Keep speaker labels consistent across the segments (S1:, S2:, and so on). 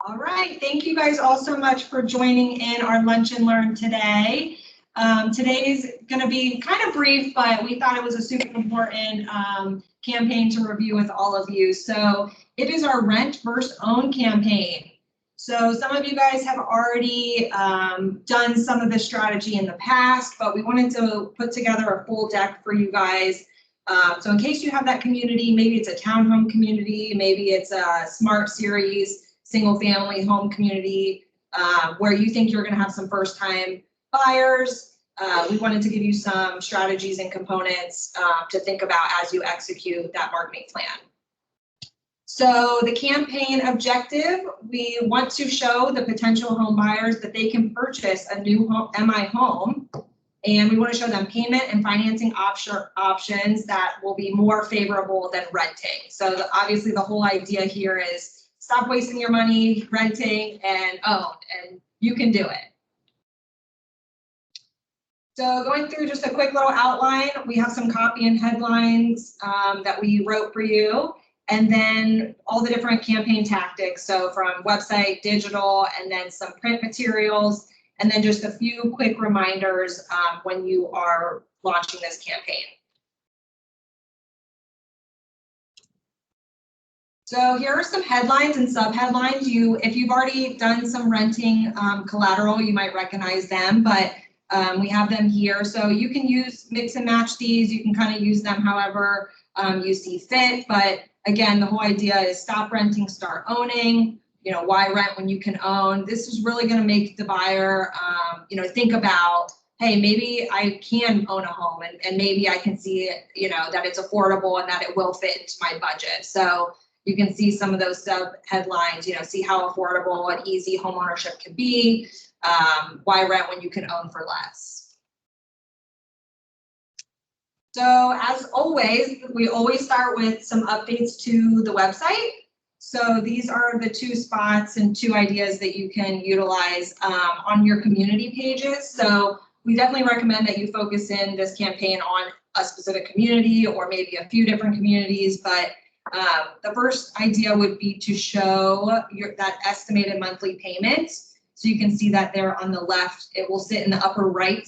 S1: All right, thank you guys all so much for joining in our Lunch and Learn today. Today's going to be kind of brief, but we thought it was a super important campaign to review with all of you. So it is our Rent versus Own campaign. So some of you guys have already done some of this strategy in the past, but we wanted to put together a full deck for you guys. So in case you have that community, maybe it's a townhome community, maybe it's a Smart Series single family home community where you think you're going to have some first time buyers. We wanted to give you some strategies and components to think about as you execute that marketing plan. So the campaign objective, we want to show the potential home buyers that they can purchase a new home, MI home, and we want to show them payment and financing options that will be more favorable than renting. So obviously the whole idea here is stop wasting your money renting and own, and you can do it. So going through just a quick little outline, we have some copy and headlines that we wrote for you, and then all the different campaign tactics. So from website, digital, and then some print materials, and then just a few quick reminders when you are launching this campaign. So here are some headlines and sub-headlines. If you've already done some renting collateral, you might recognize them, but we have them here. So you can mix and match these. You can kind of use them however you see fit. But again, the whole idea is stop renting, start owning. You know, why rent when you can own? This is really going to make the buyer, think about, hey, maybe I can own a home and maybe I can see, that it's affordable and that it will fit into my budget. So you can see some of those sub headlines, see how affordable and easy home ownership can be. Why rent when you can own for less? So as always, we always start with some updates to the website. So these are the two spots and two ideas that you can utilize on your community pages. So we definitely recommend that you focus in this campaign on a specific community or maybe a few different communities, but the first idea would be to show that estimated monthly payment. So you can see that there on the left, it will sit in the upper right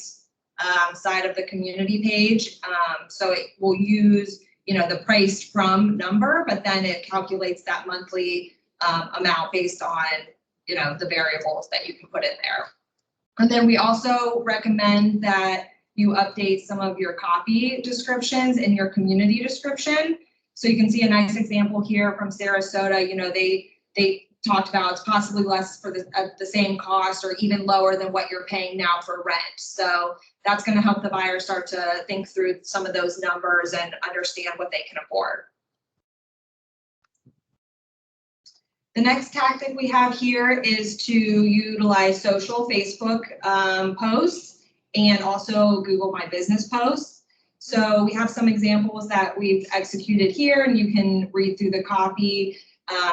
S1: side of the community page. So it will use, the price from number, but then it calculates that monthly amount based on, the variables that you can put in there. And then we also recommend that you update some of your copy descriptions in your community description. So you can see a nice example here from Sarasota. They talked about it's possibly less for the same cost or even lower than what you're paying now for rent. So that's going to help the buyer start to think through some of those numbers and understand what they can afford. The next tactic we have here is to utilize social, Facebook posts, and also Google My Business posts. So we have some examples that we've executed here, and you can read through the copy.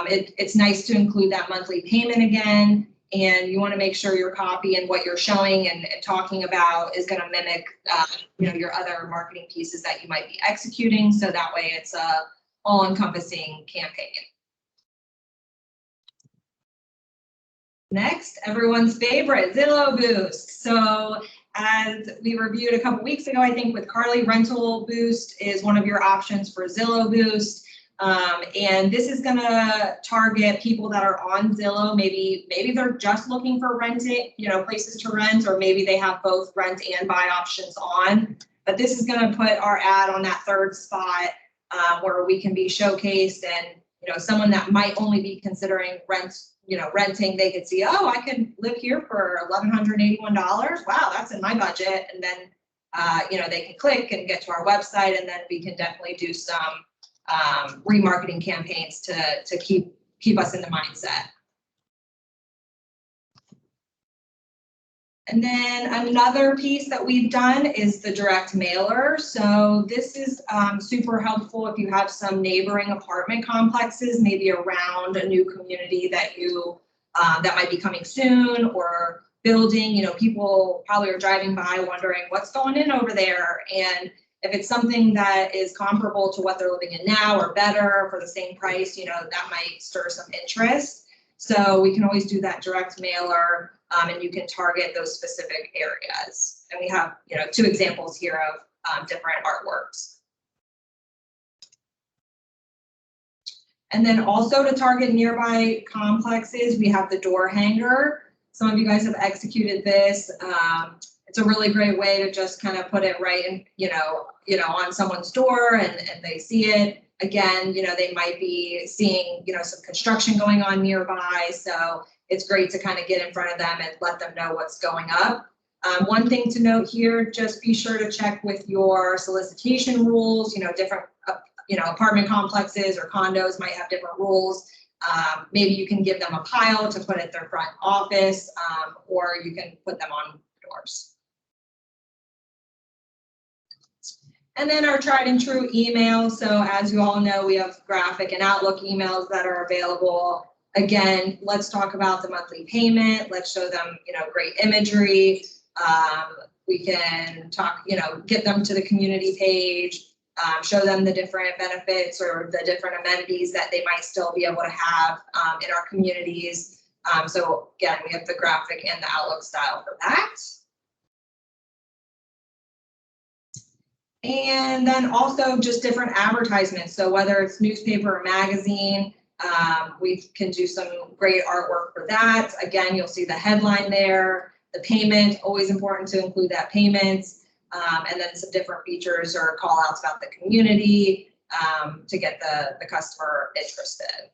S1: It's nice to include that monthly payment again, and you want to make sure your copy and what you're showing and talking about is going to mimic your other marketing pieces that you might be executing. So that way it's a all-encompassing campaign. Next, everyone's favorite, Zillow Boost. So as we reviewed a couple weeks ago, I think with Carly, Rental Boost is one of your options for Zillow Boost. And this is going to target people that are on Zillow. Maybe they're just looking for renting, places to rent, or maybe they have both rent and buy options on. But this is going to put our ad on that third spot where we can be showcased, and someone that might only be considering renting, they could see, oh, I could live here for $1,181. Wow, that's in my budget. And then, they can click and get to our website, and then we can definitely do some remarketing campaigns to keep us in the mindset. And then another piece that we've done is the direct mailer. So this is super helpful if you have some neighboring apartment complexes, maybe around a new community that that might be coming soon, or building. People probably are driving by wondering what's going in over there. And if it's something that is comparable to what they're living in now or better for the same price, that might stir some interest. So we can always do that direct mailer, and you can target those specific areas. And we have, 2 examples here of different artworks. And then also to target nearby complexes, we have the door hanger. Some of you guys have executed this. It's a really great way to just kind of put it right in, on someone's door and they see it. Again, they might be seeing, some construction going on nearby. So it's great to kind of get in front of them and let them know what's going up. One thing to note here, just be sure to check with your solicitation rules, different apartment complexes or condos might have different rules. Maybe you can give them a pile to put at their front office, or you can put them on doors. And then our tried and true email. So as you all know, we have graphic and Outlook emails that are available. Again, let's talk about the monthly payment. Let's show them, great imagery. We can talk, get them to the community page. Show them the different benefits or the different amenities that they might still be able to have in our communities. So again, we have the graphic and the Outlook style for that. And then also just different advertisements. So whether it's newspaper or magazine, we can do some great artwork for that. Again, you'll see the headline there, the payment, always important to include that payment. And then some different features or call outs about the community to get the customer interested.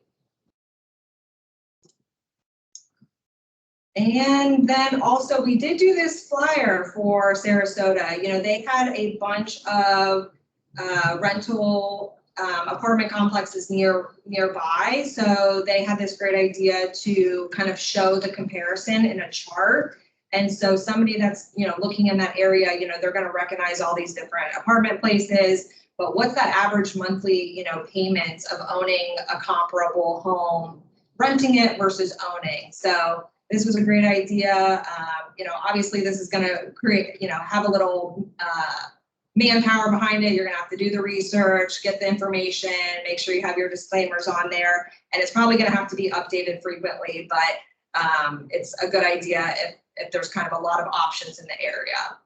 S1: And then also we did do this flyer for Sarasota. They had a bunch of rental apartment complexes nearby. So they had this great idea to kind of show the comparison in a chart. And so somebody that's, looking in that area, they're going to recognize all these different apartment places, but what's that average monthly, payment of owning a comparable home, renting it versus owning? So this was a great idea. Obviously this is going to create, have a little manpower behind it. You're going to have to do the research, get the information, make sure you have your disclaimers on there. And it's probably going to have to be updated frequently, but it's a good idea if there's kind of a lot of options in the area.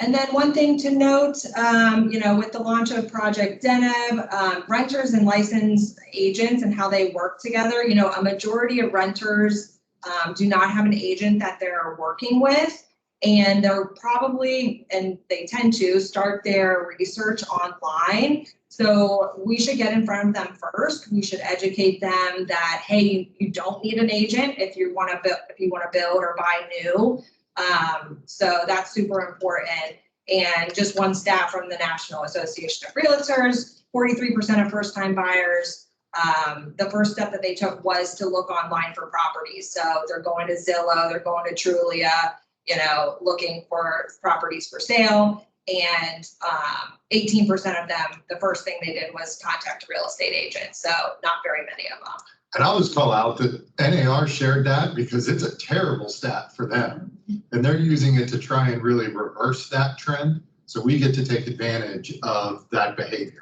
S1: And then one thing to note, with the launch of Project Deneb, renters and licensed agents and how they work together, a majority of renters do not have an agent that they're working with. And they're probably, and they tend to start their research online. So we should get in front of them first. We should educate them that, hey, you don't need an agent if you want to build or buy new. So that's super important. And just one stat from the National Association of Realtors, 43% of first-time buyers, the first step that they took was to look online for properties. So they're going to Zillow, they're going to Trulia, looking for properties for sale. And 18% of them, the first thing they did was contact a real estate agent. So not very many of them.
S2: And I always call out that NAR shared that because it's a terrible stat for them. And they're using it to try and really reverse that trend. So we get to take advantage of that behavior.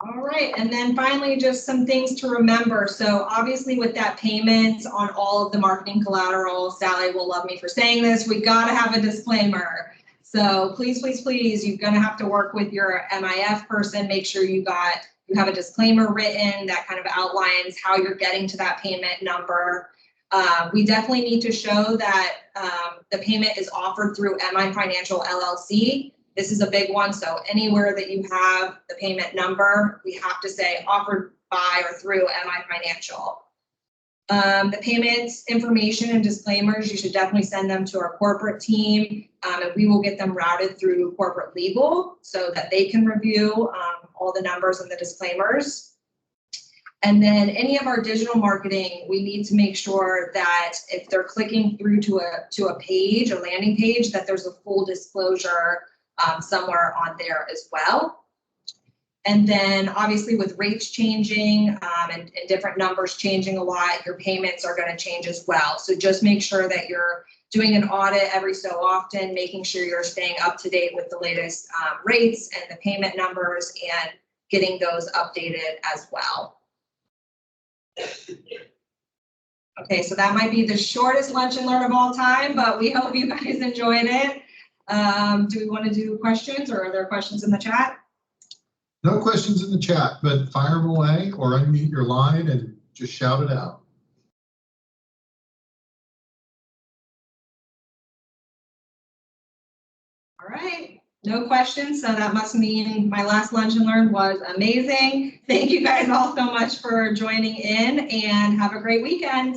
S1: All right, and then finally, just some things to remember. So obviously with that payment on all of the marketing collateral, Sally will love me for saying this, we gotta have a disclaimer. So please, please, please, you're gonna have to work with your MIF person, make sure you have a disclaimer written that kind of outlines how you're getting to that payment number. We definitely need to show that the payment is offered through MI Financial LLC. This is a big one, so anywhere that you have the payment number, we have to say offered by or through MI Financial. The payment information and disclaimers, you should definitely send them to our corporate team, and we will get them routed through corporate legal so that they can review all the numbers and the disclaimers. And then any of our digital marketing, we need to make sure that if they're clicking through to a page, a landing page, that there's a full disclosure somewhere on there as well. And then obviously with rates changing and different numbers changing a lot, your payments are going to change as well. So just make sure that you're doing an audit every so often, making sure you're staying up to date with the latest rates and the payment numbers and getting those updated as well. Okay, so that might be the shortest lunch and learn of all time, but we hope you guys enjoyed it. Do we want to do questions, or are there questions in the chat?
S2: No questions in the chat, but fire them away or unmute your line and just shout it out.
S1: All right, no questions, so that must mean my last lunch and learn was amazing. Thank you guys all so much for joining in, and have a great weekend.